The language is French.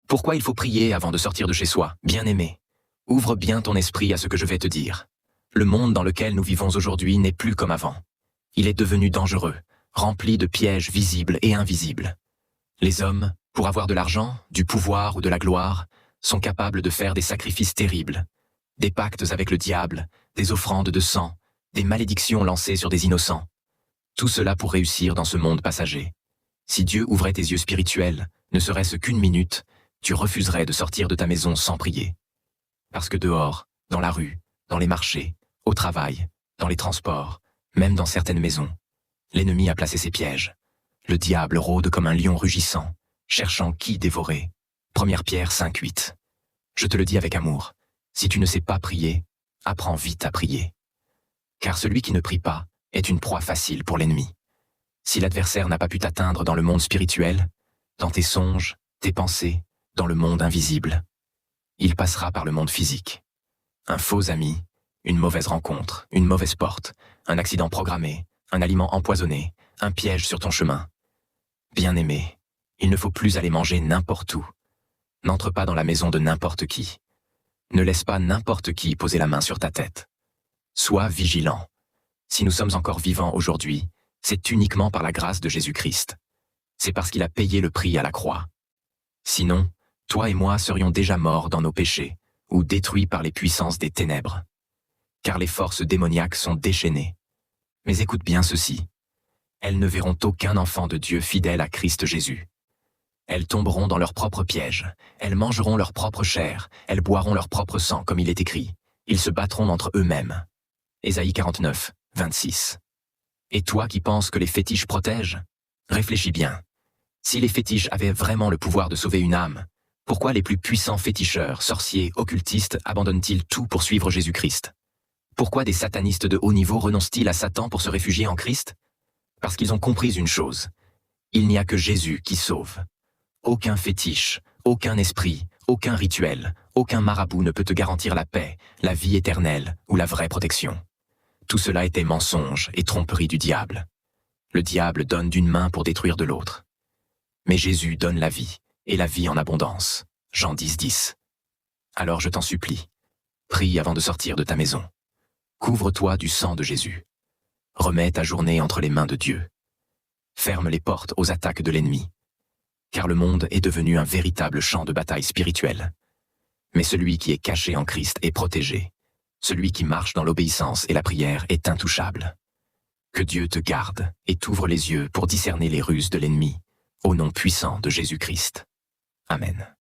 Pourquoi il faut prier avant de sortir de chez soi, bien-aimé? Ouvre bien ton esprit à ce que je vais te dire. Le monde dans lequel nous vivons aujourd'hui n'est plus comme avant. Il est devenu dangereux, rempli de pièges visibles et invisibles. Les hommes, pour avoir de l'argent, du pouvoir ou de la gloire, sont capables de faire des sacrifices terribles, des pactes avec le diable, des offrandes de sang, des malédictions lancées sur des innocents. Tout cela pour réussir dans ce monde passager. Si Dieu ouvrait tes yeux spirituels, ne serait-ce qu'une minute, tu refuserais de sortir de ta maison sans prier. Parce que dehors, dans la rue, dans les marchés, au travail, dans les transports, même dans certaines maisons, l'ennemi a placé ses pièges. Le diable rôde comme un lion rugissant, cherchant qui dévorer. 1 Pierre 5,8. Je te le dis avec amour, si tu ne sais pas prier, apprends vite à prier. Car celui qui ne prie pas est une proie facile pour l'ennemi. Si l'adversaire n'a pas pu t'atteindre dans le monde spirituel, dans tes songes, tes pensées, dans le monde invisible, il passera par le monde physique. Un faux ami, une mauvaise rencontre, une mauvaise porte, un accident programmé, un aliment empoisonné, un piège sur ton chemin. Bien-aimé, il ne faut plus aller manger n'importe où. N'entre pas dans la maison de n'importe qui. Ne laisse pas n'importe qui poser la main sur ta tête. Sois vigilant. Si nous sommes encore vivants aujourd'hui, c'est uniquement par la grâce de Jésus-Christ. C'est parce qu'il a payé le prix à la croix. Sinon, toi et moi serions déjà morts dans nos péchés, ou détruits par les puissances des ténèbres. Car les forces démoniaques sont déchaînées. Mais écoute bien ceci. Elles ne verront aucun enfant de Dieu fidèle à Christ Jésus. Elles tomberont dans leur propre piège, elles mangeront leur propre chair, elles boiront leur propre sang, comme il est écrit. Ils se battront entre eux-mêmes. Ésaïe 49, 26. Et toi qui penses que les fétiches protègent? Réfléchis bien. Si les fétiches avaient vraiment le pouvoir de sauver une âme, pourquoi les plus puissants féticheurs, sorciers, occultistes abandonnent-ils tout pour suivre Jésus-Christ? Pourquoi des satanistes de haut niveau renoncent-ils à Satan pour se réfugier en Christ? Parce qu'ils ont compris une chose. Il n'y a que Jésus qui sauve. Aucun fétiche, aucun esprit, aucun rituel, aucun marabout ne peut te garantir la paix, la vie éternelle ou la vraie protection. Tout cela était mensonge et tromperie du diable. Le diable donne d'une main pour détruire de l'autre. Mais Jésus donne la vie, et la vie en abondance. Jean 10, 10. Alors je t'en supplie, prie avant de sortir de ta maison. Couvre-toi du sang de Jésus. Remets ta journée entre les mains de Dieu. Ferme les portes aux attaques de l'ennemi. Car le monde est devenu un véritable champ de bataille spirituelle. Mais celui qui est caché en Christ est protégé. Celui qui marche dans l'obéissance et la prière est intouchable. Que Dieu te garde et t'ouvre les yeux pour discerner les ruses de l'ennemi, au nom puissant de Jésus-Christ. Amen.